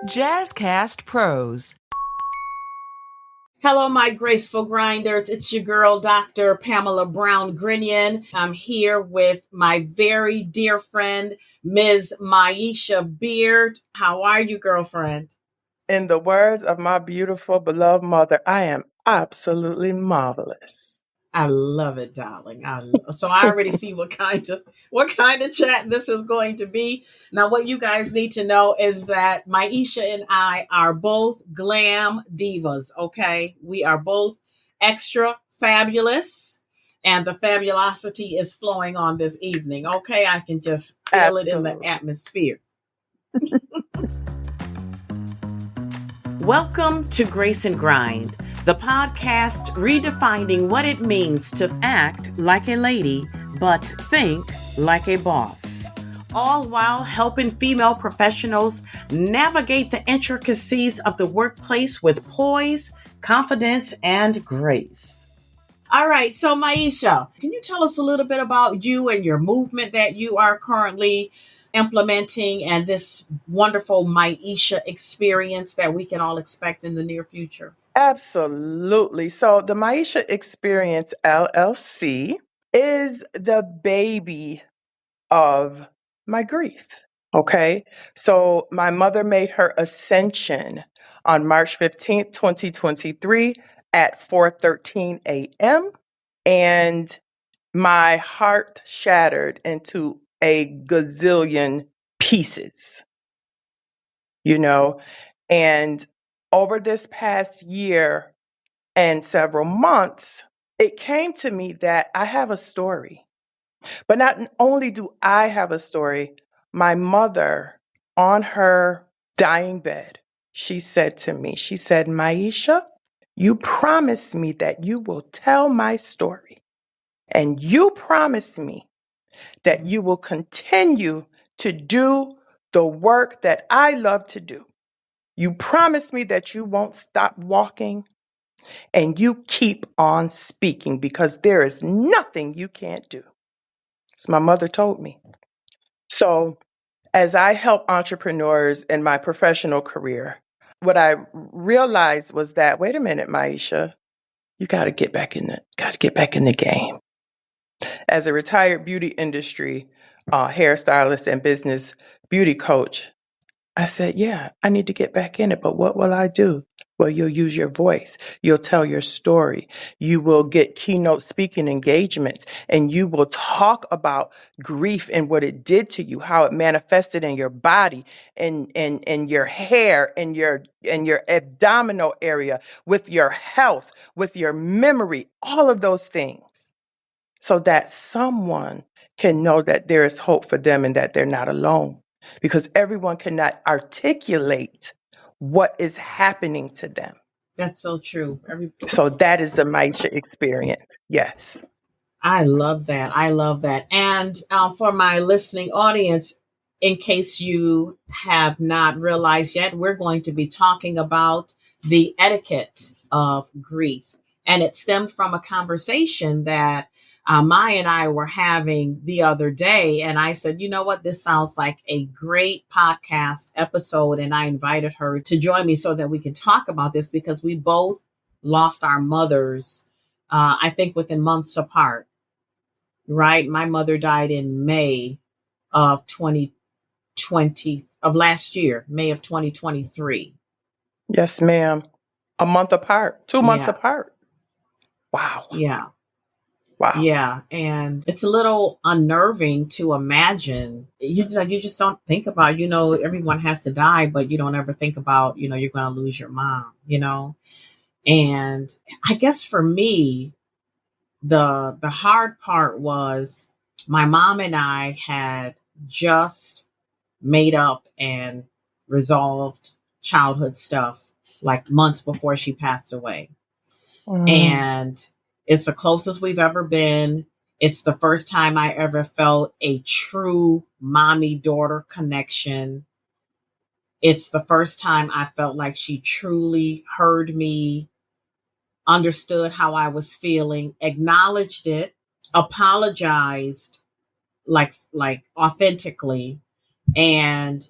Jazzcast Pros. Hello, my graceful grinders. It's your girl, Dr. Pamela Brown Grinion. I'm here with my very dear friend, Ms. Maisha Beard. How are you, girlfriend? In the words of my beautiful, beloved mother, I am absolutely marvelous. I love it, darling. So I already see what kind of chat this is going to be. Now, what you guys need to know is that Maisha and I are both glam divas. Okay, we are both extra fabulous, and the fabulosity is flowing on this evening. Okay, I can just feel it in the Absolutely. atmosphere. Welcome to Grace and Grind, the podcast redefining what it means to act like a lady, but think like a boss. All while helping female professionals navigate the intricacies of the workplace with poise, confidence, and grace. All right, so Maisha, can you tell us a little bit about you and your movement that you are currently implementing and this wonderful Maisha experience that we can all expect in the near future? Absolutely. So the Maisha Experience LLC is the baby of my grief. Okay. So my mother made her ascension on March 15th, 2023 at 4:13 a.m. And my heart shattered into a gazillion pieces, and over this past year and several months, it came to me that I have a story. But not only do I have a story, my mother, on her dying bed, she said to me, she said, Maisha, you promised me that you will tell my story. And you promised me that you will continue to do the work that I love to do. You promised me that you won't stop walking and you keep on speaking because there is nothing you can't do. As my mother told me. So as I help entrepreneurs in my professional career, what I realized was that, wait a minute, Maisha, you got to get back in the game. As a retired beauty industry hairstylist and business beauty coach, I said, yeah, I need to get back in it, but what will I do? Well, you'll use your voice. You'll tell your story. You will get keynote speaking engagements, and you will talk about grief and what it did to you, how it manifested in your body and your hair and your abdominal area, with your health, with your memory, all of those things, so that someone can know that there is hope for them and that they're not alone. Because everyone cannot articulate what is happening to them. That's so true. So that is the Maisha experience. Yes. I love that. I love that. And for my listening audience, in case you have not realized yet, we're going to be talking about the etiquette of grief. And it stemmed from a conversation that Maya and I were having the other day. And I said, you know what, this sounds like a great podcast episode. And I invited her to join me so that we can talk about this because we both lost our mothers, I think within months apart. Right. My mother died in May of 2020 of last year, May of 2023. Yes, ma'am. A month apart, 2 months apart. Wow. Yeah. Wow. Yeah. And it's a little unnerving to imagine, you just don't think about, everyone has to die, but you don't ever think about, you're going to lose your mom, and I guess for me, the hard part was my mom and I had just made up and resolved childhood stuff like months before she passed away. And it's the closest we've ever been. It's the first time I ever felt a true mommy-daughter connection. It's the first time I felt like she truly heard me, understood how I was feeling, acknowledged it, apologized like authentically, and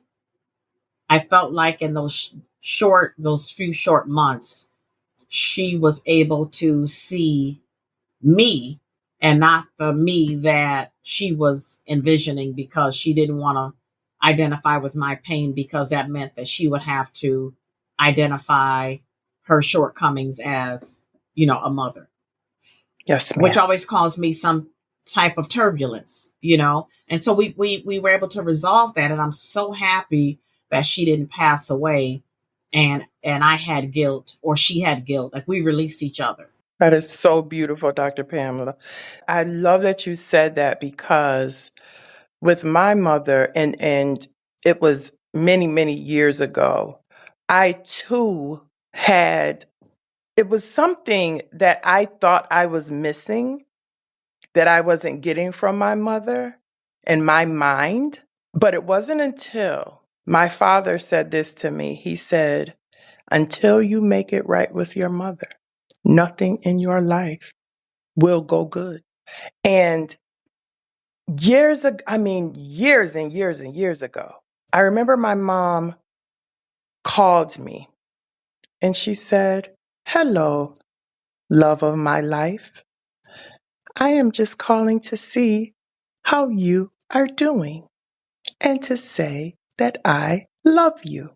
I felt like in those few short months, she was able to see me and not the me that she was envisioning, because she didn't want to identify with my pain, because that meant that she would have to identify her shortcomings as, a mother, Yes, which ma'am. always caused me some type of turbulence. And so we were able to resolve that. And I'm so happy that she didn't pass away, and I had guilt, or she had guilt. Like, we released each other. That is so beautiful, Dr. Pamela. I love that you said that because with my mother, and it was many, many years ago, I too had, it was something that I thought I was missing, that I wasn't getting from my mother and my mind. But it wasn't until my father said this to me. He said, until you make it right with your mother, nothing in your life will go good. And years ago, I mean, years and years and years ago, I remember my mom called me and she said, hello, love of my life. I am just calling to see how you are doing and to say that I love you.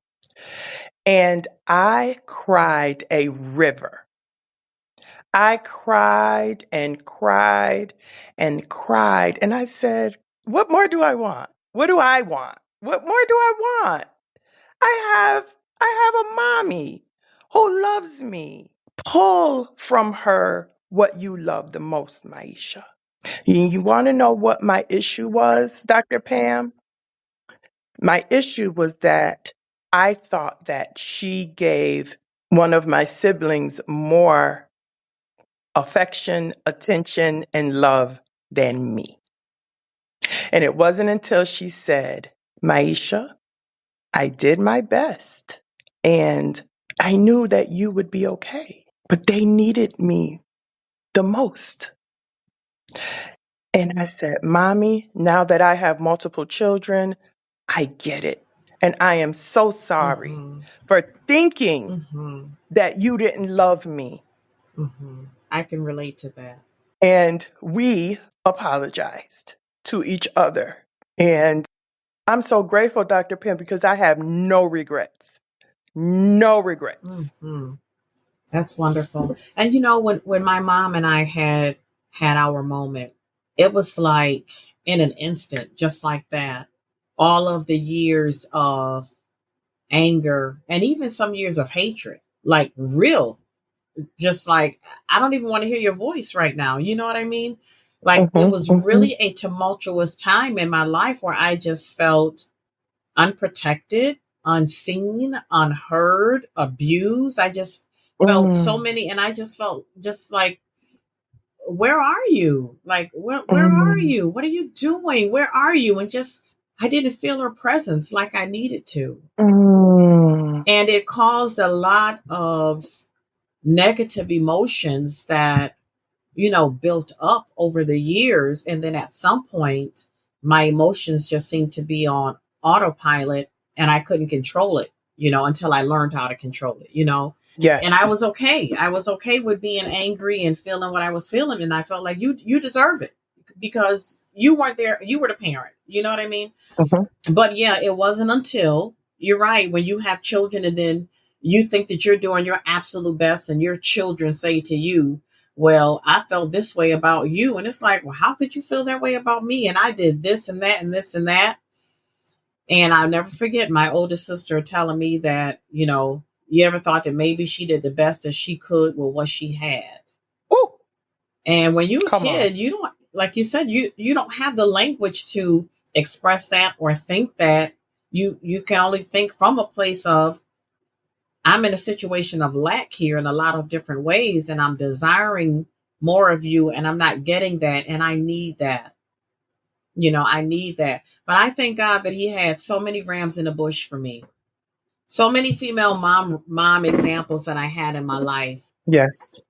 And I cried a river. I cried and cried and cried. And I said, what more do I want? What do I want? What more do I want? I have a mommy who loves me. Pull from her what you love the most, Maisha. You want to know what my issue was, Dr. Pam? My issue was that I thought that she gave one of my siblings more affection, attention, and love than me. And it wasn't until she said, Maisha, I did my best and I knew that you would be okay, but they needed me the most. And I said, Mommy, now that I have multiple children, I get it. And I am so sorry Mm-hmm. for thinking Mm-hmm. that you didn't love me. Mm-hmm. I can relate to that. And we apologized to each other. And I'm so grateful, Dr. Pim, because I have no regrets. No regrets. Mm-hmm. That's wonderful. And when my mom and I had our moment, it was like in an instant, just like that. All of the years of anger, and even some years of hatred, like real, just like, I don't even want to hear your voice right now. You know what I mean? Like, it was Hmm. really a tumultuous time in my life where I just felt unprotected, unseen, unheard, abused. I just felt so Mm, many, and I just felt just like, where are you? Like, where are mm, you? What are you doing? Where are you? And just, I didn't feel her presence like I needed to. mm, And it caused a lot of negative emotions that, built up over the years. And then at some point, my emotions just seemed to be on autopilot, and I couldn't control it, until I learned how to control it. And I yes. was okay. I was okay with being angry and feeling what I was feeling. And I felt like you deserve it, because you weren't there. You were the parent. You know what I mean? Hmm. But yeah, it wasn't until, you're right, when you have children and then you think that you're doing your absolute best, and your children say to you, well, I felt this way about you. And it's like, well, how could you feel that way about me? And I did this and that and this and that. And I'll never forget my oldest sister telling me that, you ever thought that maybe she did the best that she could with what she had? Ooh, And when you're a come on. kid, you don't, like you said, you don't have the language to express that or think that. You can only think from a place of, I'm in a situation of lack here in a lot of different ways, and I'm desiring more of you, and I'm not getting that, and I need that. I need that. But I thank God that He had so many rams in the bush for me. So many female mom examples that I had in my life. Yes,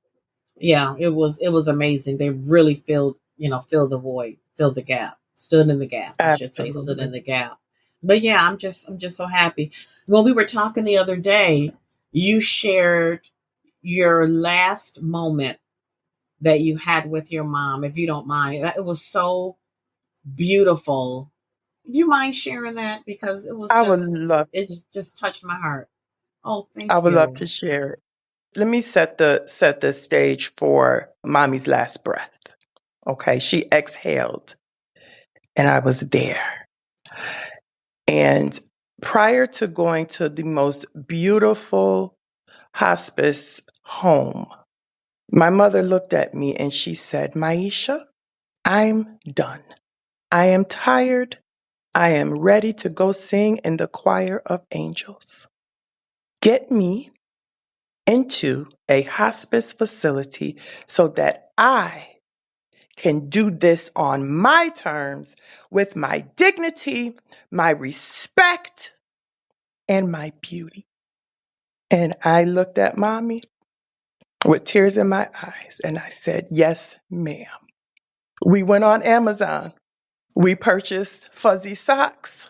Yeah, it was amazing. They really filled the void, filled the gap, stood in the gap, I should say, stood in absolutely. the gap. But yeah, I'm just so happy. When we were talking the other day, you shared your last moment that you had with your mom, if you don't mind. It was so beautiful. Do you mind sharing that? Because I would love it to. just touched my heart. Oh, I thank would love you. to share it. Let me set the stage for mommy's last breath. Okay, she exhaled and I was there. And prior to going to the most beautiful hospice home, my mother looked at me and she said, Maisha, I'm done. I am tired. I am ready to go sing in the choir of angels. Get me into a hospice facility so that I can do this on my terms with my dignity, my respect, and my beauty. And I looked at mommy with tears in my eyes and I said, yes, ma'am. We went on Amazon. We purchased fuzzy socks,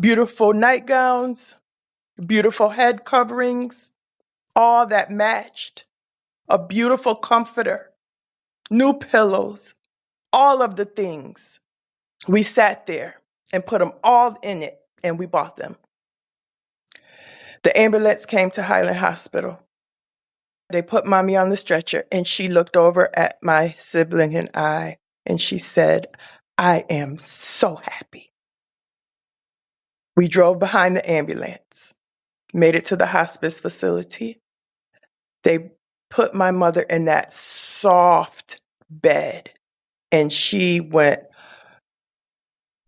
beautiful nightgowns, beautiful head coverings, all that matched, a beautiful comforter, new pillows, all of the things. We sat there and put them all in it and we bought them. The ambulance came to Highland Hospital. They put mommy on the stretcher and she looked over at my sibling and I and she said, I am so happy. We drove behind the ambulance, made it to the hospice facility. They put my mother in that soft bed and she went,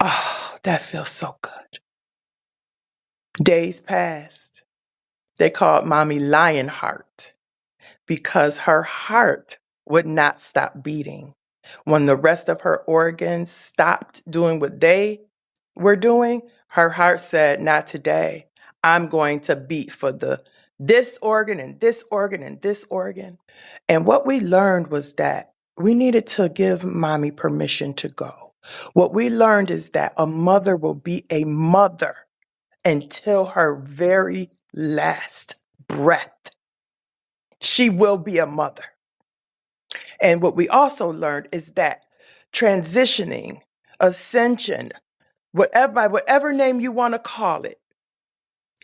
oh, that feels so good. Days passed. They called mommy Lionheart because her heart would not stop beating. When the rest of her organs stopped doing what they were doing, her heart said, not today. I'm going to beat for this organ and this organ and this organ. And what we learned was that we needed to give mommy permission to go. What we learned is that a mother will be a mother until her very last breath. She will be a mother. And what we also learned is that transitioning, ascension, by whatever name you want to call it,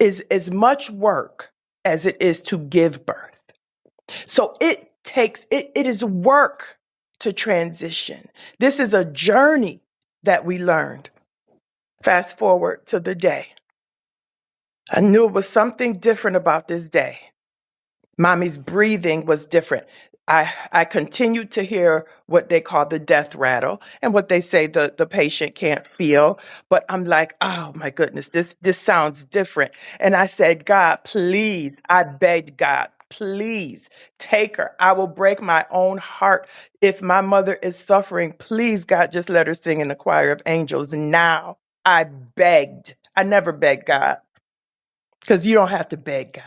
is as much work as it is to give birth. So it is work to transition. This is a journey that we learned. Fast forward to the day. I knew it was something different about this day. Mommy's breathing was different. I continued to hear what they call the death rattle and what they say the patient can't feel. But I'm like, oh my goodness, this sounds different. And I said, God, please, I begged God, please take her. I will break my own heart. If my mother is suffering, please, God, just let her sing in the choir of angels now. I begged. I never begged God because you don't have to beg God.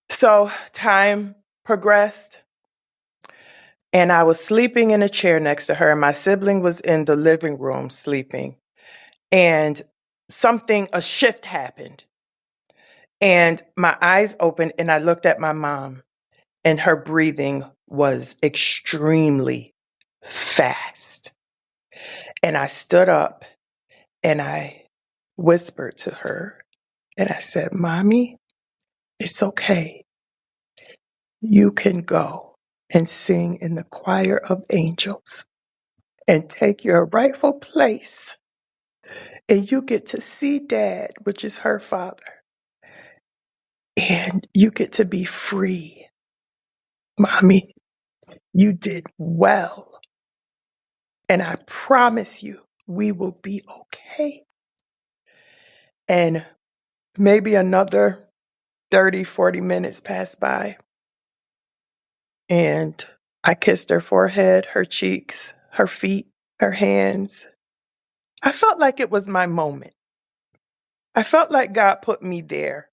So time progressed and I was sleeping in a chair next to her and my sibling was in the living room sleeping and a shift happened and my eyes opened and I looked at my mom and her breathing was extremely fast. And I stood up and I whispered to her and I said, Mommy, it's okay. You can go and sing in the choir of angels and take your rightful place. And you get to see Dad, which is her father. And you get to be free. Mommy, you did well. And I promise you, we will be okay. And maybe another 30, 40 minutes passed by. And I kissed her forehead, her cheeks, her feet, her hands. I felt like it was my moment. I felt like God put me there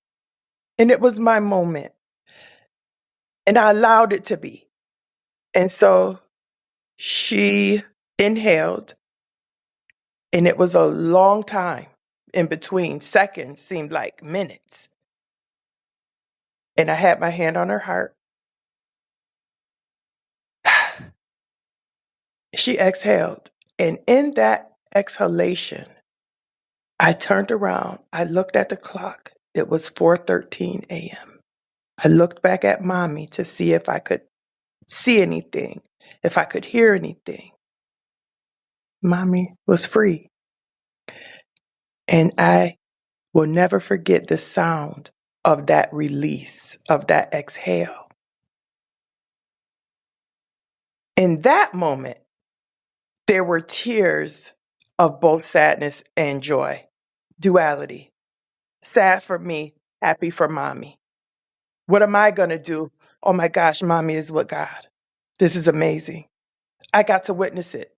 and it was my moment and I allowed it to be. And so she inhaled and it was a long time. in between. Seconds seemed like minutes. And I had my hand on her heart. She exhaled. And in that exhalation, I turned around. I looked at the clock. It was 4:13 a.m. I looked back at mommy to see if I could see anything, if I could hear anything. Mommy was free. And I will never forget the sound of that release, of that exhale. In that moment, there were tears of both sadness and joy, duality. Sad for me, happy for mommy. What am I going to do? Oh my gosh, mommy is with God. This is amazing. I got to witness it.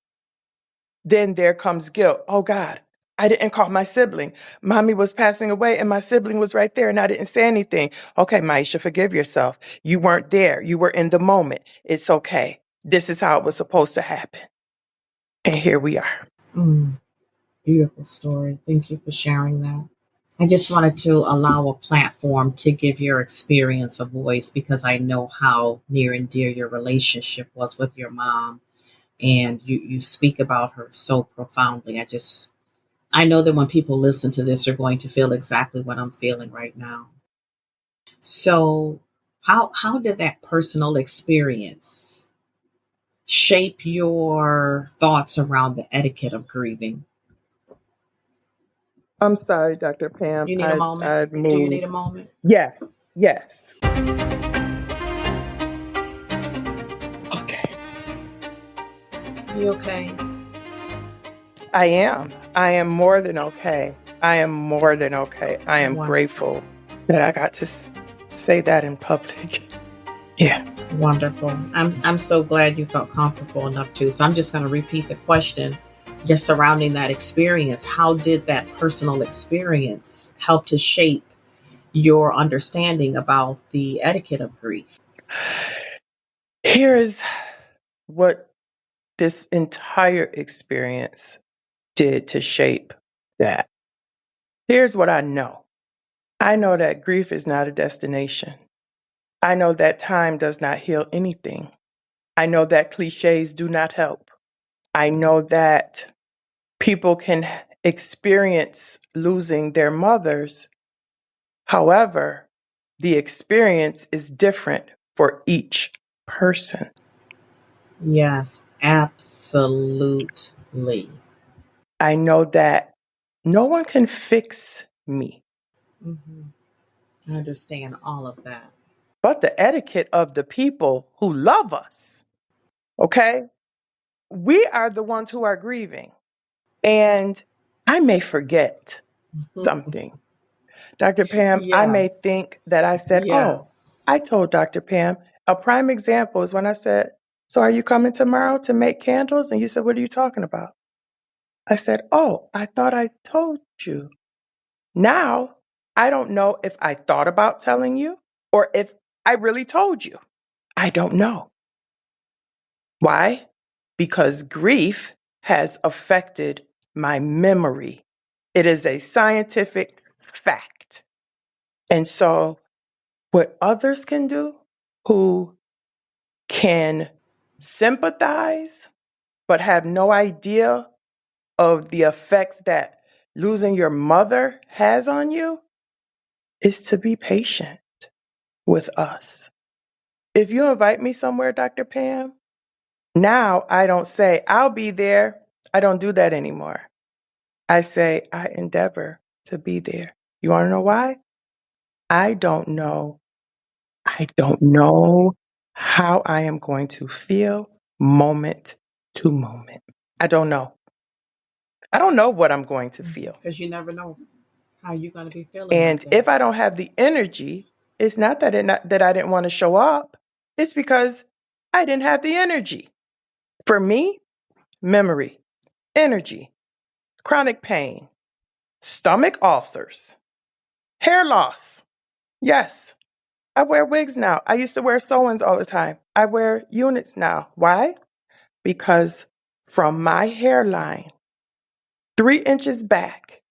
Then there comes guilt. Oh God, I didn't call my sibling. Mommy was passing away and my sibling was right there and I didn't say anything. Okay, Maisha, forgive yourself. You weren't there. You were in the moment. It's okay. This is how it was supposed to happen. And here we are. Beautiful story. Thank you for sharing that. I just wanted to allow a platform to give your experience a voice because I know how near and dear your relationship was with your mom. And you speak about her so profoundly. I know that when people listen to this, they're going to feel exactly what I'm feeling right now. So how did that personal experience shape your thoughts around the etiquette of grieving? I'm sorry, Dr. Pam. You need a moment? I Do you need moved. a moment? Yes, yes. Okay. You okay? I am. I am more than okay. I am more than okay. I am Wonderful. grateful that I got to say that in public. Yeah. Wonderful. I'm so glad you felt comfortable enough to. So I'm just going to repeat the question just surrounding that experience. How did that personal experience help to shape your understanding about the etiquette of grief? Here is what this entire experience did to shape that. Here's what I know. I know that grief is not a destination. I know that time does not heal anything. I know that clichés do not help. I know that people can experience losing their mothers. However, the experience is different for each person. Yes, absolutely. I know that no one can fix me, Hmm. I understand all of that. but the etiquette of the people who love us. Okay? We are the ones who are grieving. And I may forget something. Dr. Pam, I may Yes. think that I said, oh, Yes. I told Dr. Pam. A prime example is when I said, so are you coming tomorrow to make candles? And you said, what are you talking about? I said, oh, I thought I told you. Now, I don't know if I thought about telling you or if I really told you. I don't know. Why? Because grief has affected my memory. It is a scientific fact. And so, what others can do who can sympathize but have no idea of the effects that losing your mother has on you is to be patient with us. If you invite me somewhere, Dr. Pam, now I don't say, I'll be there. I don't do that anymore. I say, I endeavor to be there. You want to know why? I don't know. I don't know how I am going to feel moment to moment. I don't know. I don't know what I'm going to feel. Because you never know how you're going to be feeling that And day. if I don't have the energy, it's not that that I didn't want to show up. It's because I didn't have the energy. For me, memory, energy, chronic pain, stomach ulcers, hair loss. Yes, I wear wigs now. I used to wear sew-ins all the time. I wear units now. Why? Because from my hairline, 3 inches back,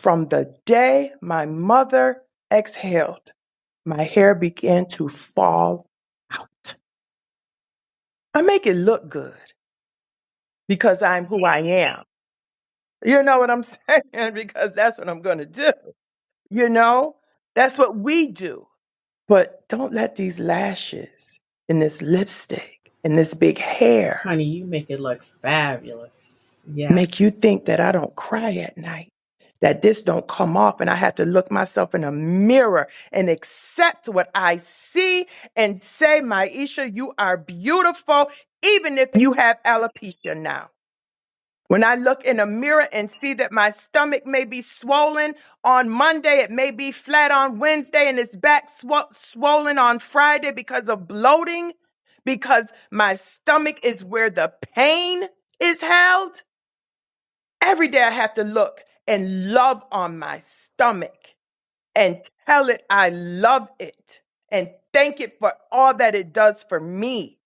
From the day my mother exhaled, my hair began to fall out. I make it look good because I'm who I am. You know what I'm saying? Because that's what I'm going to do. You know, that's what we do. But don't let these lashes and this lipstick and this big hair Honey, you make it look fabulous. make you Yes. think that I don't cry at night, that this don't come off and I have to look myself in a mirror and accept what I see and say, Maisha, you are beautiful, even if you have alopecia now. When I look in a mirror and see that my stomach may be swollen on Monday, it may be flat on Wednesday, and it's back swollen on Friday because of bloating, because my stomach is where the pain is held. Every day I have to look and love on my stomach and tell it I love it and thank it for all that it does for me.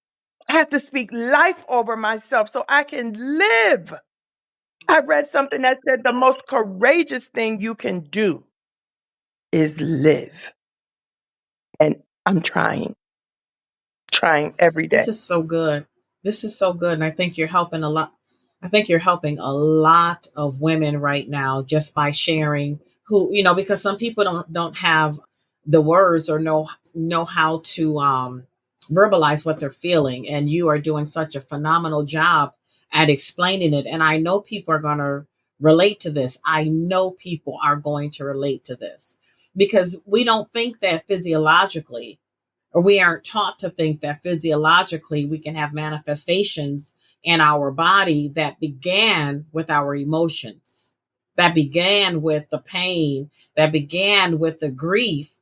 I have to speak life over myself so I can live. I read something that said the most courageous thing you can do is live. And I'm trying every This day. is so good. This is so good. And I think you're helping a lot. I think you're helping a lot of women right now just by sharing who, because some people don't have the words or know how to verbalize what they're feeling. And you are doing such a phenomenal job at explaining it. And I know people are going to relate to this. I know people are going to relate to this because we don't think that physiologically, or we aren't taught to think that physiologically we can have manifestations in our body that began with our emotions, that began with the pain, that began with the grief.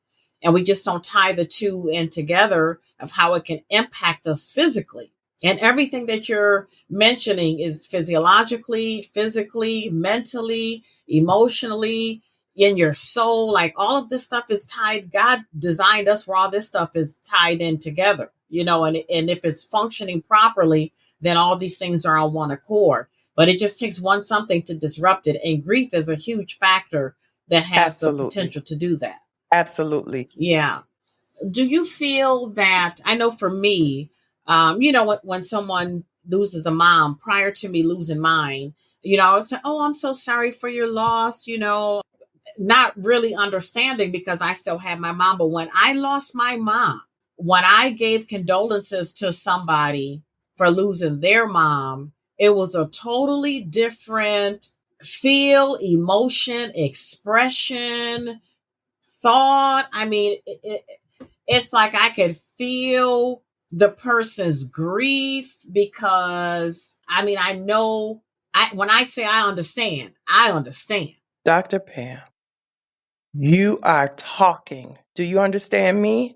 And we just don't tie the two in together of how it can impact us physically. And everything that you're mentioning is physiologically, physically, mentally, emotionally, in your soul. Like all of this stuff is tied. God designed us where all this stuff is tied in together, and if it's functioning properly, then all these things are on one accord. But it just takes one something to disrupt it. And grief is a huge factor that has the Absolutely. potential to do that. Absolutely. Yeah. Do you feel that, I know for me, when someone loses a mom, prior to me losing mine, I would say, oh, I'm so sorry for your loss, not really understanding because I still had my mom. But when I lost my mom, when I gave condolences to somebody for losing their mom, it was a totally different feel, emotion, expression, thought. I mean, it's like I could feel the person's grief because I know, when I say I understand, I understand. Dr. Pam, you are talking. Do you understand me?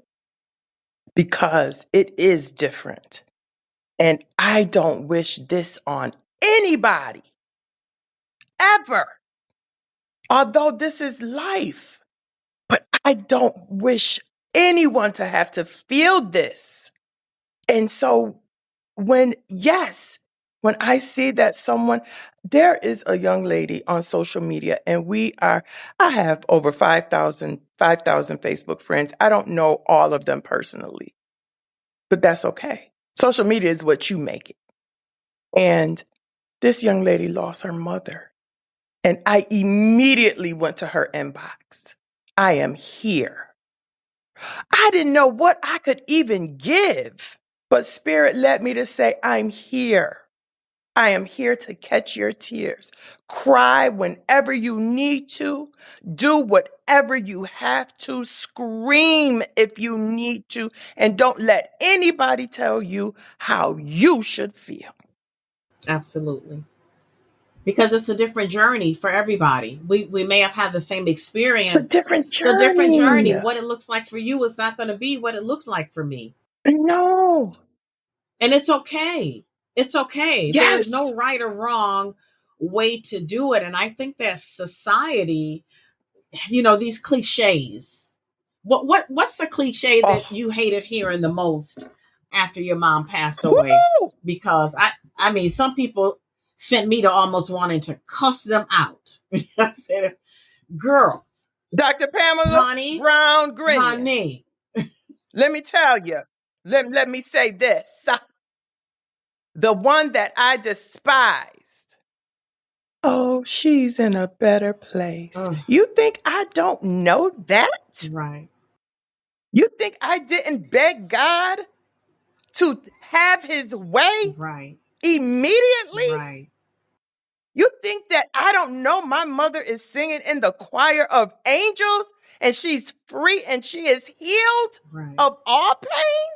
Because it is different. And I don't wish this on anybody ever. Although this is life, but I don't wish anyone to have to feel this. And so when I see that there is a young lady on social media and I have over 5,000 Facebook friends. I don't know all of them personally, but that's okay. Social media is what you make it. And this young lady lost her mother. And I immediately went to her inbox. I am here. I didn't know what I could even give, but Spirit led me to say, I'm here. I am here to catch your tears. Cry whenever you need to. Do whatever you have to. Scream if you need to. And don't let anybody tell you how you should feel. Absolutely. Because it's a different journey for everybody. We may have had the same It's a experience. different It's a different journey. journey. What it looks like for you is not going to be what it looked like for me. No. And it's okay. It's okay. There's Yes. no right or wrong way to do it. And I think that society, these cliches. What's the cliche that Oh. you hated hearing the most after your mom passed away? Woo! Because some people sent me to almost wanting to cuss them out. I said, Girl, Dr. Pamela honey, Brown Grinion. honey. Let me tell you, let me say this. The one that I despised. Oh, she's in a better place. Ugh, You think I don't know that? right, You think I didn't beg God to have his way right, immediately? right, You think that I don't know my mother is singing in the choir of angels and she's free and she is healed right, of all pain?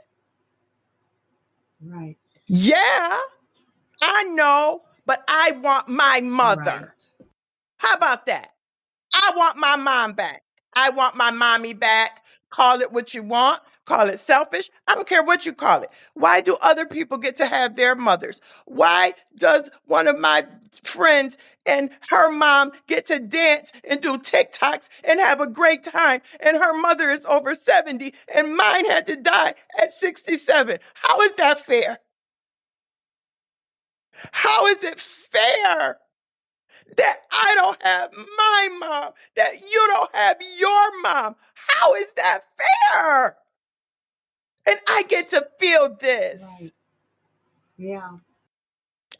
right, Yeah, I know, but I want my mother. right, How about that? I want my mom back. I want my mommy back. Call it what you want. Call it selfish. I don't care what you call it. Why do other people get to have their mothers? Why does one of my friends and her mom get to dance and do TikToks and have a great time? And her mother is over 70 and mine had to die at 67. How is that fair? How is it fair that I don't have my mom, that you don't have your mom? How is that fair? And I get to feel this. right. Yeah,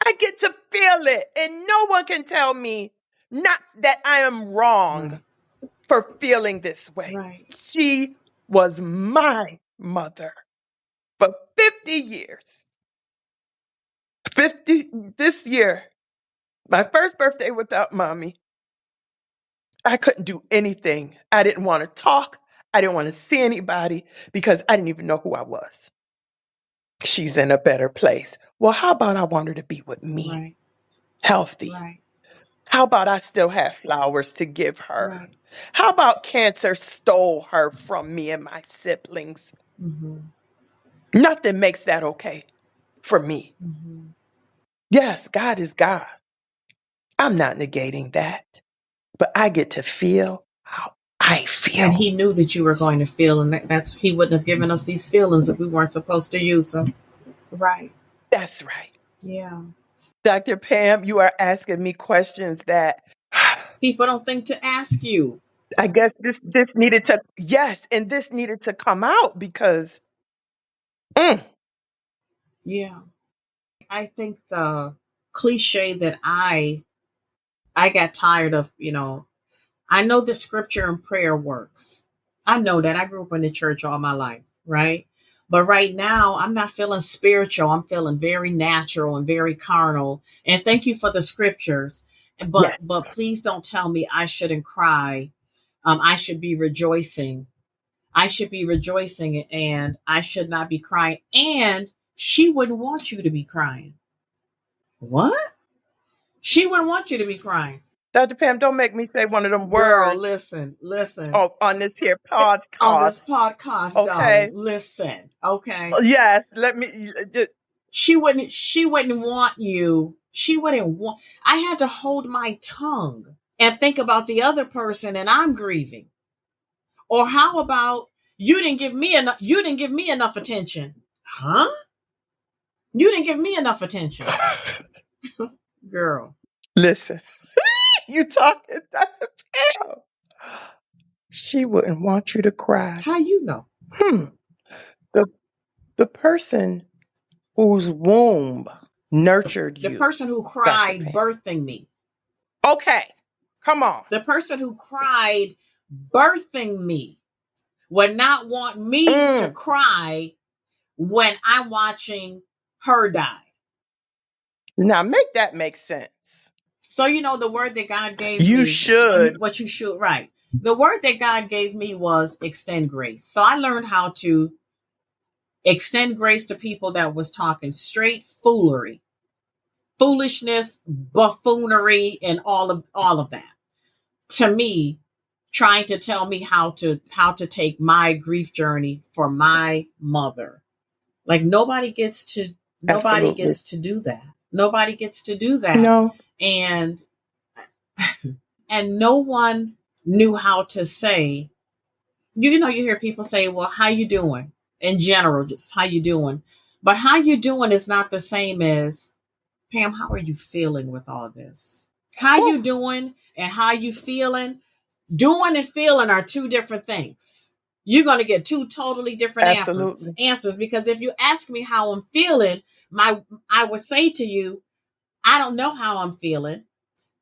I get to feel it. And no one can tell me not that I am wrong right, for feeling this way. right, She was my mother for 50 years. 50 this year, my first birthday without mommy. I couldn't do anything. I didn't want to talk. I didn't want to see anybody because I didn't even know who I was. She's in a better place. Well, how about I want her to be with me, right, healthy? right, How about I still have flowers to give her? right. How about cancer stole her from me and my siblings? Mm-hmm, Nothing makes that okay for me. mm-hmm. Yes, God is God. I'm not negating that, but I get to feel how I feel. And he knew that you were going to feel, and that's he wouldn't have given us these feelings if we weren't supposed to use them. Right. That's right. Yeah. Dr. Pam, you are asking me questions that People don't think to ask you. I guess this needed to, yes, and this needed to come out because mm, Yeah. I think the cliche that I got tired of, I know the scripture and prayer works. I know that. I grew up in the church all my life, right? But right now, I'm not feeling spiritual. I'm feeling very natural and very carnal. And thank you for the scriptures. But yes, please don't tell me I shouldn't cry. I should be rejoicing. I should be rejoicing and I should not be crying. And she wouldn't want you to be crying. What? She wouldn't want you to be crying. Dr. Pam, don't make me say one of them Girl, words listen. on this here On this podcast. podcast, darling, Okay. listen. Okay. Yes, let me. She wouldn't want you. She wouldn't want. I had to hold my tongue and think about the other person and I'm grieving. Or how about you didn't give me enough attention. Huh? You didn't give me enough attention. Girl. Listen, you talking, Dr. Pam. She wouldn't want you to cry. How you know? The the person whose womb nurtured The you, person who Dr. cried Pam. birthing me. Okay, come on. The person who cried birthing me would not want me to Mm. cry when I'm watching her die. Now make that make sense. So, the word that God gave You me, should. what you should, right. The word that God gave me was extend grace. So I learned how to extend grace to people that was talking straight foolery, foolishness, buffoonery, and all of that. To me, trying to tell me how to take my grief journey for my mother. Like nobody gets to Absolutely. do that. Nobody gets to do that. No. And no one knew how to say, you hear people say, well, how you doing? In general, just how you doing. But how you doing is not the same as, Pam, how are you feeling with all this? How Whew. you doing and how you feeling? Doing and feeling are two different things. You're going to get two totally different Absolutely. answers because if you ask me how I'm feeling, my I would say to you, I don't know how I'm feeling.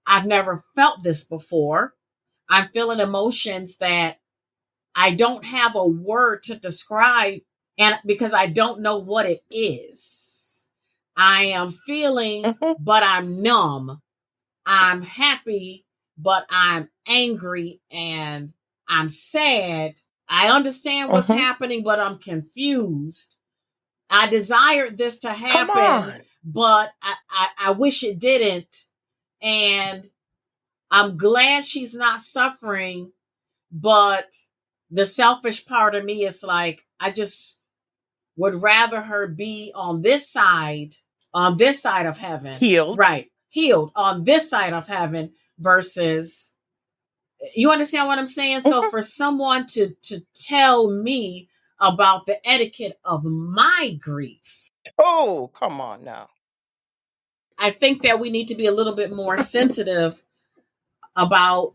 I've never felt this before. I'm feeling emotions that I don't have a word to describe, and because I don't know what it is. I am feeling, Hmm. but I'm numb. I'm happy, but I'm angry and I'm sad. I understand what's Hmm. happening, but I'm confused. I desired this to Come happen, on. but I wish it didn't. And I'm glad she's not suffering, but the selfish part of me is like, I just would rather her be on this side of heaven, Healed. right? Healed on this side of heaven versus, you understand what I'm saying? So Hmm. for someone to tell me about the etiquette of my grief, Oh, come on now. I think that we need to be a little bit more sensitive about,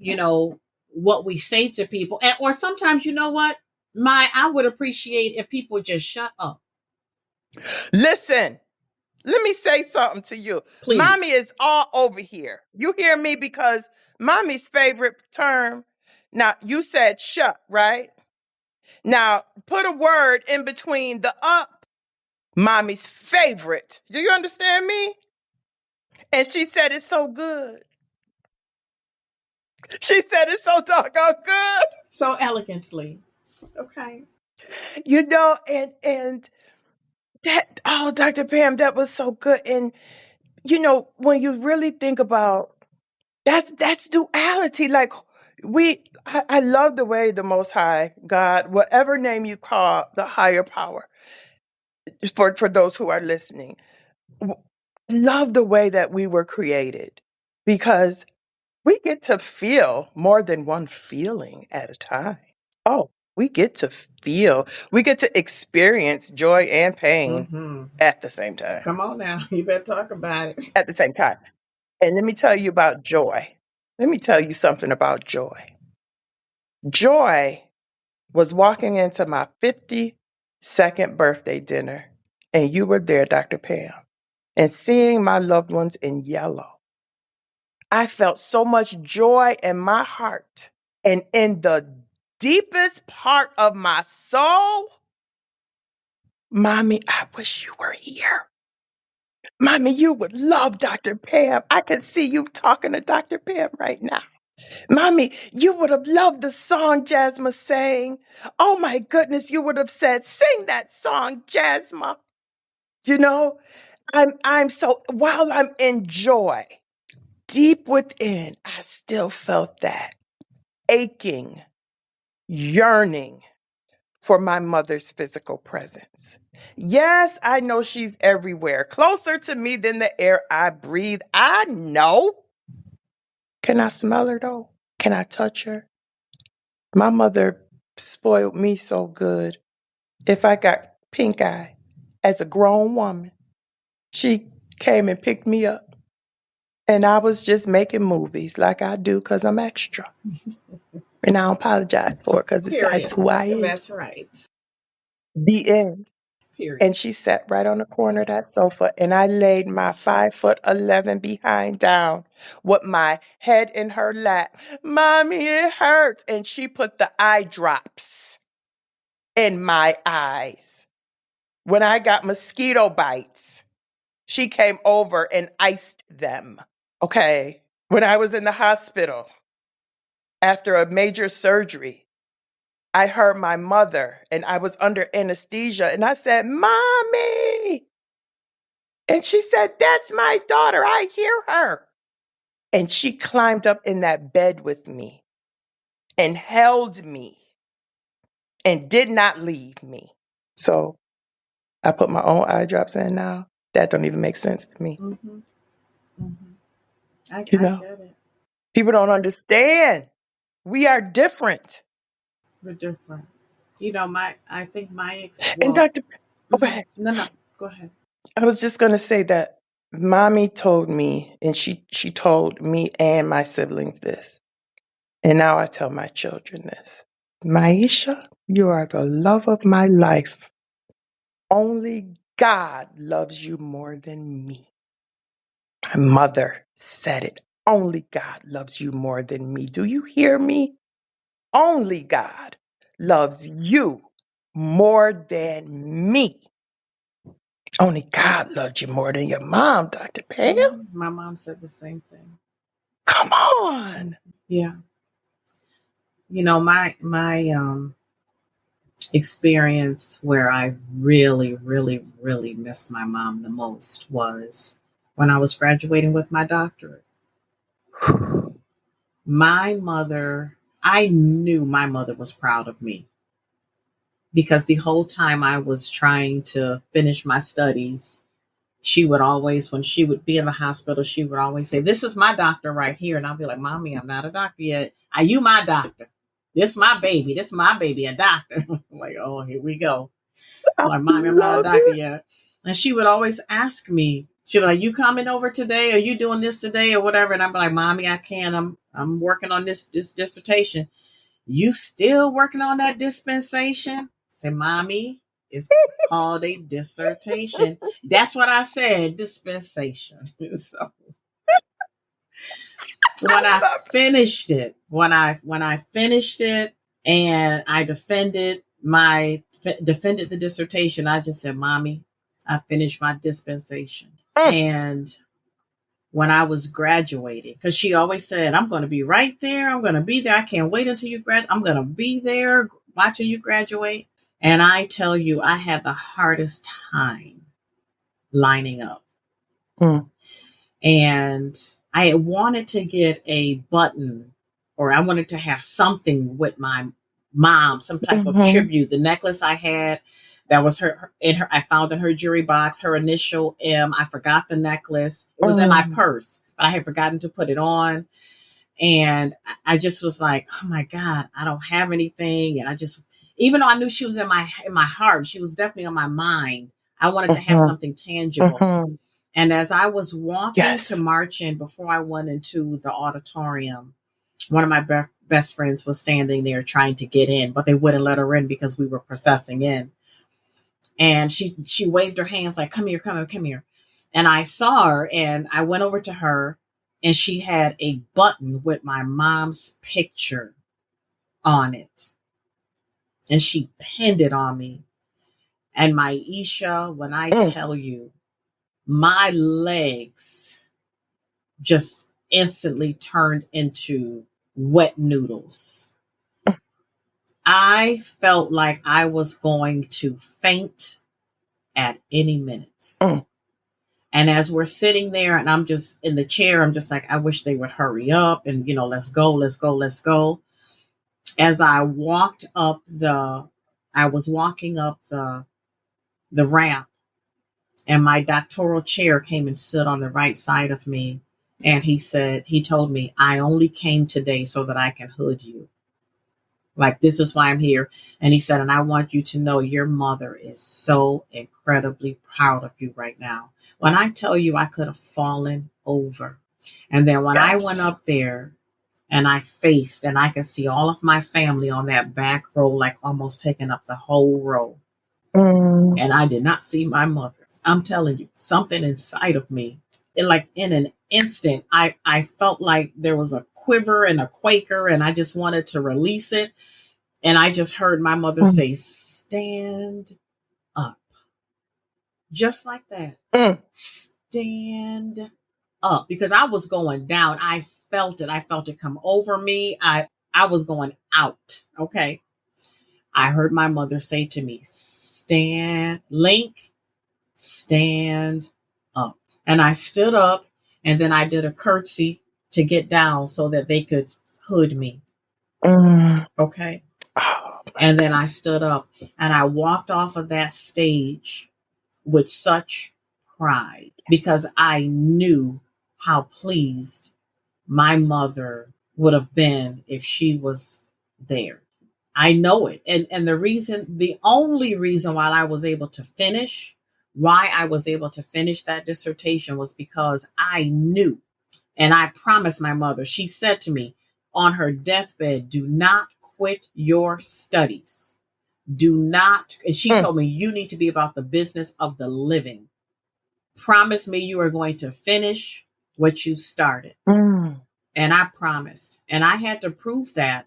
what we say to people. And, or sometimes, you know what? I would appreciate if people just shut up, Listen, let me say something to you. Mommy please. is all over here. You hear me? Because mommy's favorite term. Now, you said shut, right? Now, put a word in between the up, mommy's favorite. Do you understand me? And she said it's so good. She said it's so doggone good. So elegantly. Okay. And that, oh, Dr. Pam, that was so good. And when you really think about that's duality. Like I love the way the Most High God, whatever name you call the higher power, for those who are listening, w- love the way that we were created because we get to feel more than one feeling at a time. Oh, we get to feel, we get to experience joy and pain Mm-hmm. at the same time. Come on now. You better talk about it. At the same time. And let me tell you about joy. Let me tell you something about joy. Joy was walking into my 52nd birthday dinner, and you were there, Dr. Pam, and seeing my loved ones in yellow. I felt so much joy in my heart. And in the deepest part of my soul, Mommy, I wish you were here. Mommy, you would love Dr. Pam. I can see you talking to Dr. Pam right now. Mommy, you would have loved the song Jasmine sang. Oh my goodness, you would have said, sing that song, Jasmine. You know, I'm so, while I'm in joy, deep within, I still felt that aching, yearning for my mother's physical presence. Yes, I know she's everywhere, closer to me than the air I breathe. I know. Can I smell her though? Can I touch her? My mother spoiled me so good. If I got pink eye as a grown woman, she came and picked me up. And I was just making movies like I do because I'm extra. And I don't apologize for it because that's Period. who I is. That's right. The end. Period. And she sat right on the corner of that sofa, and I laid my 5'11" behind down with my head in her lap. Mommy, it hurts. And she put the eye drops in my eyes. When I got mosquito bites, she came over and iced them. Okay. When I was in the hospital after a major surgery, I heard my mother and I was under anesthesia and I said, Mommy. And she said, that's my daughter. I hear her. And she climbed up in that bed with me and held me and did not leave me. So I put my own eye drops in now. That don't even make sense to me. Mm-hmm. Mm-hmm. You I know, get it. people don't understand. We are different. We're different. I think my And well, Dr. mhm. Okay, No, no, go ahead. I was just gonna say that mommy told me, and she told me and my siblings this. And now I tell my children this. Maisha, you are the love of my life. Only God loves you more than me. My mother said it. Only God loves you more than me. Do you hear me? Only God loves you more than me. Only God loves you more than your mom, Dr. Pam. My mom said the same thing. Come on. Yeah. My experience where I really, really, really missed my mom the most was when I was graduating with my doctorate. My mother, I knew my mother was proud of me because the whole time I was trying to finish my studies, she would always, when she would be in the hospital, she would always say, "This is my doctor right here." And I'll be like, "Mommy, I'm not a doctor yet. Are you my doctor? This my baby. This my baby, a doctor." I'm like, oh, here we go. I I'm like, "Mommy, I'm not a love doctor it. yet." And she would always ask me, she'd be like, "You coming over today? Are you doing this today or whatever?" And I'm like, "Mommy, I can't. I'm working on this dissertation." "You still working on that dispensation?" I say, "Mommy, it's called a dissertation." That's what I said, dispensation. So I when I love finished it, when I finished it and I defended the dissertation, I just said, "Mommy, I finished my dispensation." it. And when I was graduating, because she always said, "I'm going to be right there. I'm going to be there. I can't wait until you graduate. I'm going to be there watching you graduate." And I tell you, I had the hardest time lining up. Mm. And I wanted to get a button, or I wanted to have something with my mom, some type of Mm-hmm. tribute. The necklace I had, that was I found in her jewelry box, her initial M. I forgot the necklace. It was in my Mm. purse, but I had forgotten to put it on. And I just was like, "Oh my God, I don't have anything." And I just, even though I knew she was in my heart, she was definitely on my mind. I wanted to have Mm-hmm. something tangible. Mm-hmm. And as I was walking to Yes. march in, before I went into the auditorium, one of my best friends was standing there trying to get in, but they wouldn't let her in because we were processing in. And she waved her hands like, "Come here, come here, come here." And I saw her and I went over to her, and she had a button with my mom's picture on it. And she pinned it on me. And my Isha, when I Mm. tell you, my legs just instantly turned into wet noodles. I felt like I was going to faint at any minute. Mm. And as we're sitting there and I'm just in the chair, I'm just like, I wish they would hurry up and, let's go, let's go, let's go. As I was walking up the ramp, and my doctoral chair came and stood on the right side of me. And he told me, "I only came today so that I can hood you. Like, this is why I'm here." And he said, "And I want you to know your mother is so incredibly proud of you right now." When I tell you, I could have fallen over. And then when I went Yes. up there and I faced, and I could see all of my family on that back row, like almost taking up the whole row. Mm. And I did not see my mother. I'm telling you, something inside of me, like in an instant, I felt like there was a quiver and a quaker, and I just wanted to release it. And I just heard my mother Mm. say, "Stand up." Just like that. Mm. Stand up. Because I was going down. I felt it. I felt it come over me. I was going out. Okay. I heard my mother say to me, Link, stand up." And I stood up, and then I did a curtsy to get down so that they could hood me. Mm. Okay. Oh my And then God. I stood up and I walked off of that stage with such pride because I knew how pleased my mother would have been if she was there. I know it. And the only reason why I was able to finish that dissertation was because I knew, and I promised my mother. She said to me, on her deathbed, do not quit your studies. Do not, and she Mm, told me, you need to be about the business of the living. Promise me you are going to finish what you started. mm. And I promised. And I had to prove that.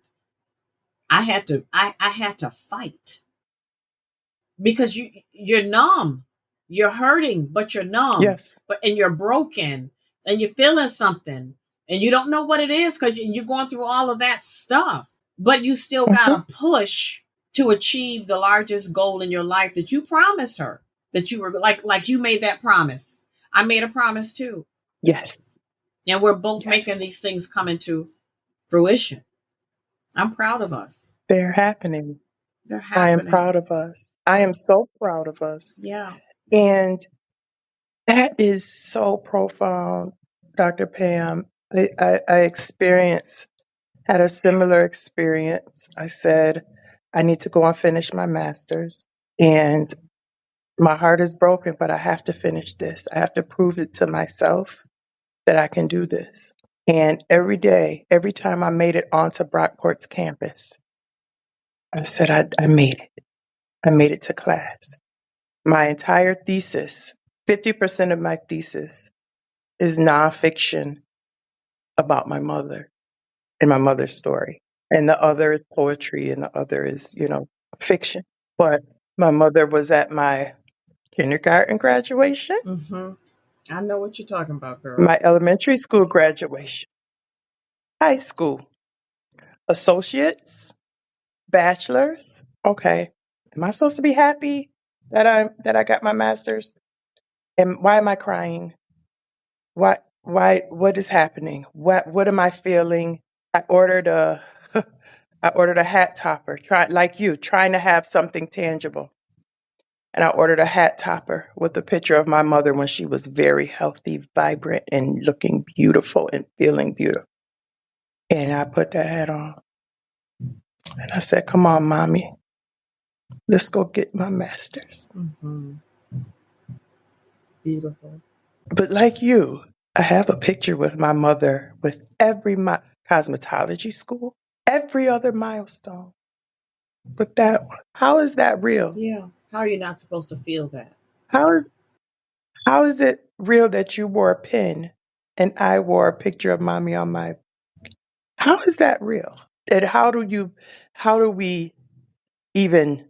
I had to fight because you're numb. You're hurting, but you're numb. Yes. But and you're broken and you're feeling something and you don't know what it is because you're going through all of that stuff. But you still Hmm. gotta push to achieve the largest goal in your life that you promised her. That you were like you made that promise. I made a promise too. Yes. And we're both making Yes. these things come into fruition. I'm proud of us. They're happening. They're I am happening. proud of us. I am so proud of us. Yeah. And that is so profound, Dr. Pam. I experienced, had a similar experience. I said, I need to go and finish my master's. And my heart is broken, but I have to finish this. I have to prove it to myself that I can do this. And every day, every time I made it onto Brockport's campus, I said, I made it. I made it to class. My entire thesis, 50% of my thesis is nonfiction about my mother and my mother's story. And the other is poetry and the other is, fiction. But my mother was at my kindergarten graduation, Mm-hmm. I know what you're talking about, girl. my elementary school graduation, high school, associates, bachelor's. Okay. Am I supposed to be happy that I got my master's? And why am I crying? What is happening? What am I feeling? I ordered a I ordered a hat topper, trying to have something tangible. And I ordered a hat topper with a picture of my mother when she was very healthy, vibrant, and looking beautiful and feeling beautiful. And I put that hat on. And I said, come on, mommy, let's go get my master's. Mm-hmm. Beautiful. But like you, I have a picture with my mother with every cosmetology school, every other milestone. But how is that real? Yeah. How are you not supposed to feel that? How is how is it real that you wore a pin and I wore a picture of mommy on my? How is that real? And how do we even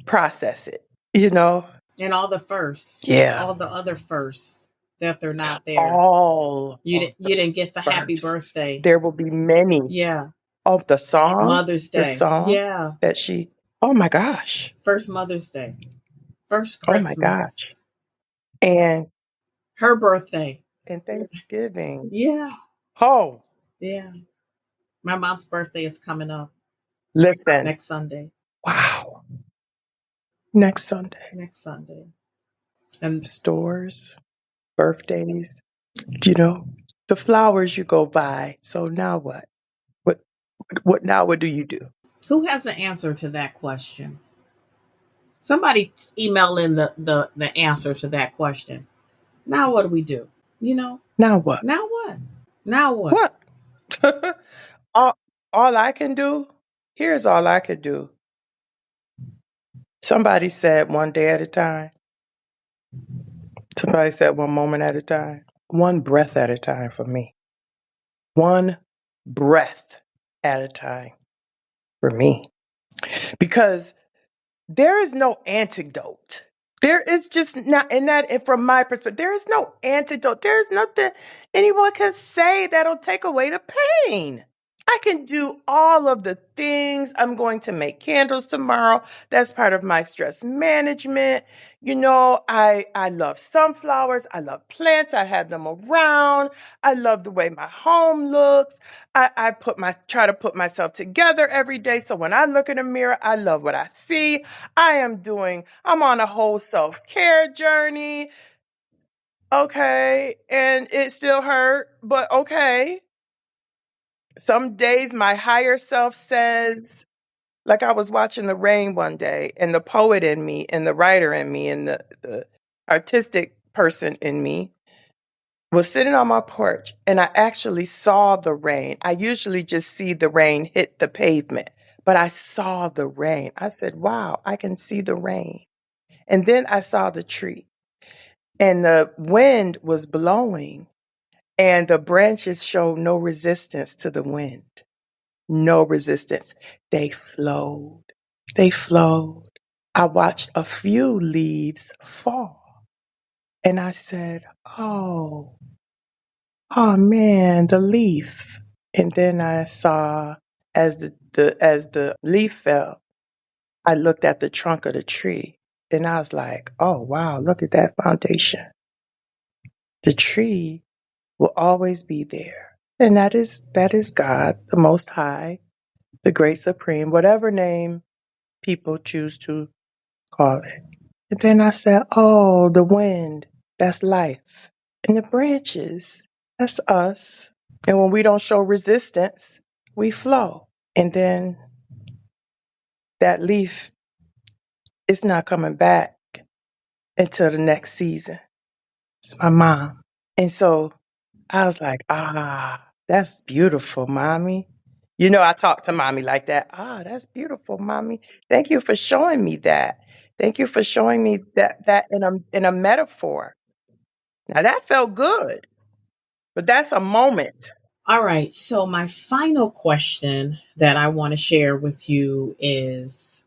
process it? You know? And all the firsts, Yeah. all the other firsts that they're not there. All of the You didn't get the happy firsts. birthday. There will be many. Yeah. Oh, the song, Mother's the Day. song Yeah. that she, oh my gosh. First Mother's Day. First Oh my gosh. Christmas. And Her birthday. Thanksgiving. Yeah. Oh, Yeah. My mom's birthday is coming up listen. next Sunday. Wow. Next Sunday. Next Sunday. And Stores, birthdays, you know, the flowers you go buy. So now what? What what do you do? who has the answer to that question? Somebody email in the answer to that question. Now what do we do? You know, Now what? now what? Now what? What? all, all I can do, here's all I could do. Somebody said one day at a time. Somebody said one moment at a time. One breath at a time for me. One breath at a time for me. Because there is no antidote. There is just not, and from my perspective, there is no antidote. There is nothing anyone can say that'll take away the pain. I can do all of the things. I'm going to make candles tomorrow. That's part of my stress management. I love sunflowers. I love plants. I have them around. I love the way my home looks. Try to put myself together every day. So when I look in the mirror, I love what I see. I'm on a whole self-care journey. Okay. And it still hurt, but okay. Some days my higher self says, like I was watching the rain one day, and the poet in me, and the writer in me, and the artistic person in me was sitting on my porch and I actually saw the rain. I usually just see the rain hit the pavement, but I saw the rain. I said, wow, I can see the rain. And then I saw the tree and the wind was blowing and the branches showed no resistance to the wind. No resistance. They flowed. They flowed. I watched a few leaves fall and I said, oh man, the leaf. And then I saw as the leaf fell, I looked at the trunk of the tree and I was like, oh wow, look at that foundation. The tree will always be there. And that is God, the most high, the great supreme, whatever name people choose to call it. And then I said, oh, the wind, that's life. And the branches, that's us. And when we don't show resistance, we flow. And then that leaf is not coming back until the next season. It's my mom. And so I was like, that's beautiful, mommy. You know, I talk to mommy like that. That's beautiful, mommy. Thank you for showing me that. Thank you for showing me that in a metaphor. Now that felt good, but that's a moment. All right. So, my final question that I want to share with you is,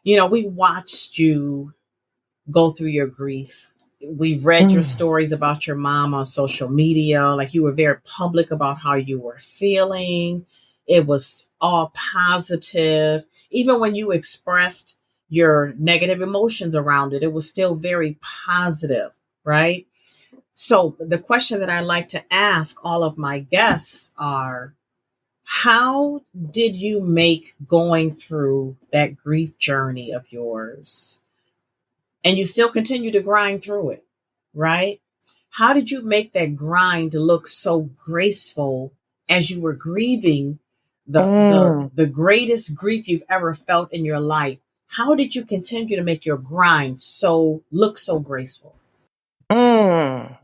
we watched you go through your grief. We've read your Mm, stories about your mom on social media. Like, you were very public about how you were feeling. It was all positive. Even when you expressed your negative emotions around it, it was still very positive, right? So, the question that I like to ask all of my guests are, how did you make going through that grief journey of yours, and you still continue to grind through it, right? How did you make that grind to look so graceful as you were grieving mm, the greatest grief you've ever felt in your life? How did you continue to make your grind so look so graceful? mm.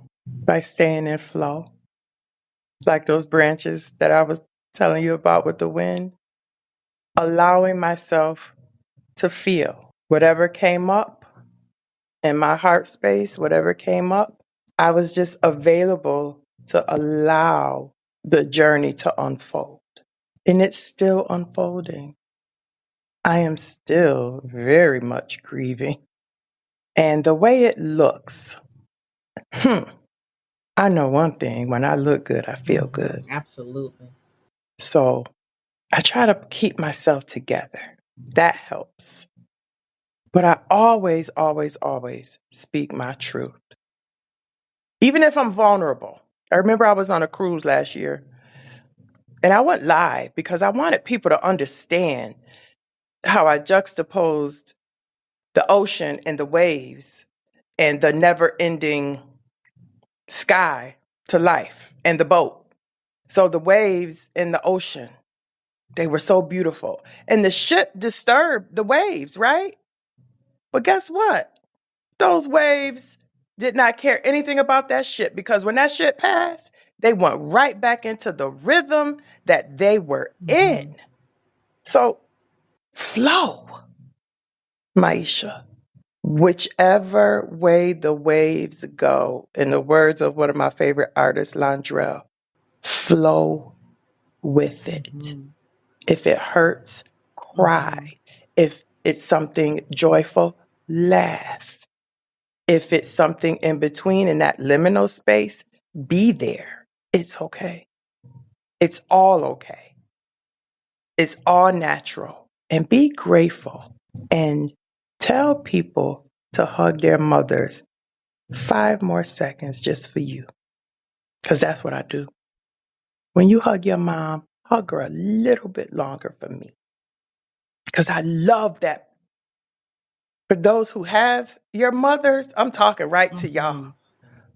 By staying in flow. It's like those branches that I was telling you about with the wind. Allowing myself to feel whatever came up in my heart space, whatever came up. I was just available to allow the journey to unfold. And it's still unfolding. I am still very much grieving. And the way it looks, hmm, I know one thing. When I look good, I feel good. Absolutely. So I try to keep myself together. That helps. But I always, always, always speak my truth. Even if I'm vulnerable. I remember I was on a cruise last year and I went live because I wanted people to understand how I juxtaposed the ocean and the waves and the never ending sky to life and the boat. So the waves in the ocean, they were so beautiful. And the ship disturbed the waves, right? But guess what? Those waves did not care anything about that ship because when that ship passed, they went right back into the rhythm that they were in. Mm-hmm. So flow, Maisha. Whichever way the waves go, in the words of one of my favorite artists, Landrell, flow with it. Mm-hmm. If it hurts, cry. Mm-hmm. If it's something joyful, laugh. If it's something in between in that liminal space, be there. It's okay. It's all okay. It's all natural. And be grateful and tell people to hug their mothers 5 more seconds just for you. Because that's what I do. When you hug your mom, hug her a little bit longer for me. Because I love that. For those who have your mothers, I'm talking right to y'all. Mm-hmm.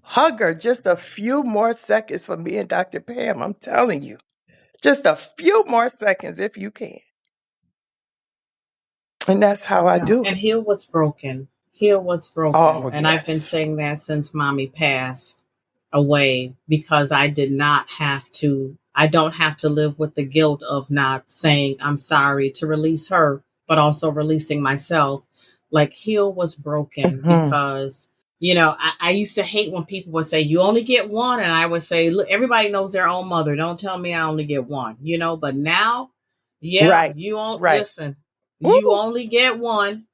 Hug her just a few more seconds for me and Dr. Pam. I'm telling you, just a few more seconds if you can. And that's how I Yeah. do And it. heal what's broken. Heal what's broken. Oh, And I've been yes. saying that since mommy passed. away because I don't have to live with the guilt of not saying I'm sorry to release her, but also releasing myself. Like Heal was broken Hmm. because, I used to hate when people would say, you only get one. And I would say, look, everybody knows their own mother. Don't tell me I only get one, but now, yeah, Right. you won't Right. listen. You Woo! only get one.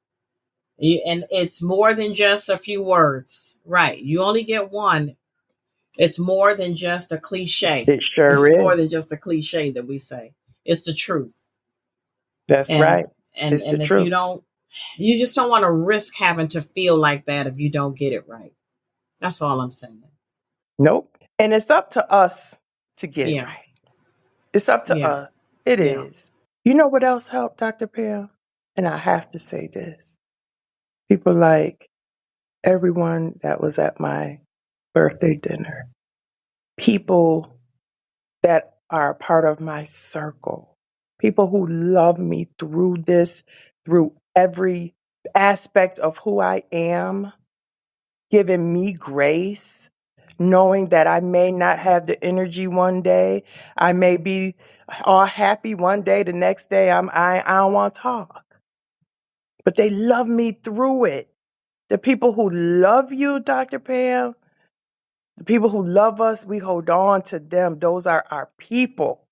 And it's more than just a few words. Right. You only get one. It's more than just a cliche. It sure It's more is. than just a cliche that we say. It's the truth. That's And right. and It's the and if truth. you just don't want to risk having to feel like that if you don't get it right. That's all I'm saying. Nope. And it's up to us to get it Yeah. right. It's up to Yeah. us. It Yeah. is. You know what else helped, Dr. Pam? And I have to say this. People like everyone that was at my birthday dinner, people that are a part of my circle, people who love me through this, through every aspect of who I am, giving me grace, knowing that I may not have the energy one day. I may be all happy one day, the next day I don't want to talk. But they love me through it. The people who love you, Dr. Pam, the people who love us, we hold on to them. Those are our people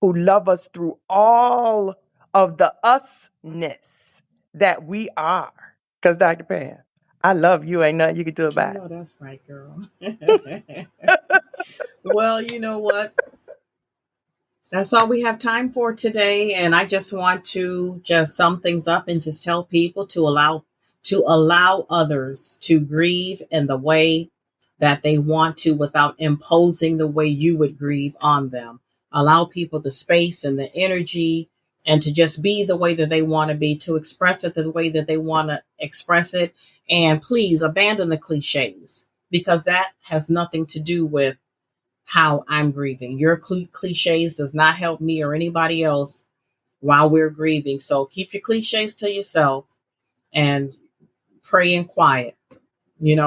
who love us through all of the usness that we are. Because, Dr. Pam, I love you. Ain't nothing you can do I about know that's right, girl. Well, you know what? That's all we have time for today. And I just want to just sum things up and just tell people to allow others to grieve in the way that they want to without imposing the way you would grieve on them. Allow people the space and the energy and to just be the way that they want to be, to express it the way that they want to express it. And please abandon the cliches because that has nothing to do with how I'm grieving. Your cliches does not help me or anybody else while we're grieving. So keep your cliches to yourself and pray in quiet.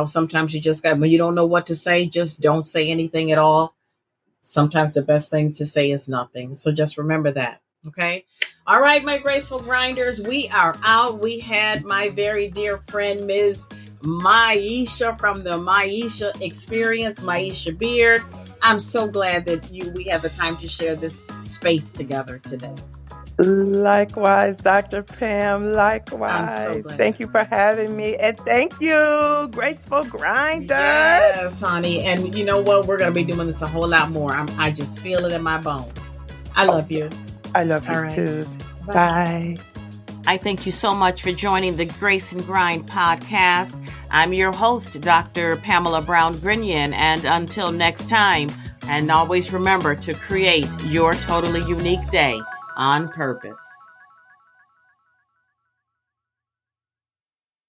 Sometimes you just got, when you don't know what to say, just don't say anything at all. Sometimes the best thing to say is nothing. So just remember that. Okay. All right, my graceful grinders, we are out. We had my very dear friend, Ms. Maisha from the Maisha Experience, Maisha Beard. I'm so glad that we have the time to share this space together today. Likewise, Dr. Pam, I'm so likewise. glad. Thank you for having me. And thank you, Graceful Grinders. Yes, honey. And you know what? We're going to be doing this a whole lot more. I just feel it in my bones. I love you. I love you All right. too. Bye. Bye. I thank you so much for joining the Grace and Grind podcast. I'm your host, Dr. Pamela Brown Grinion. And until next time, and always remember to create your totally unique day on purpose.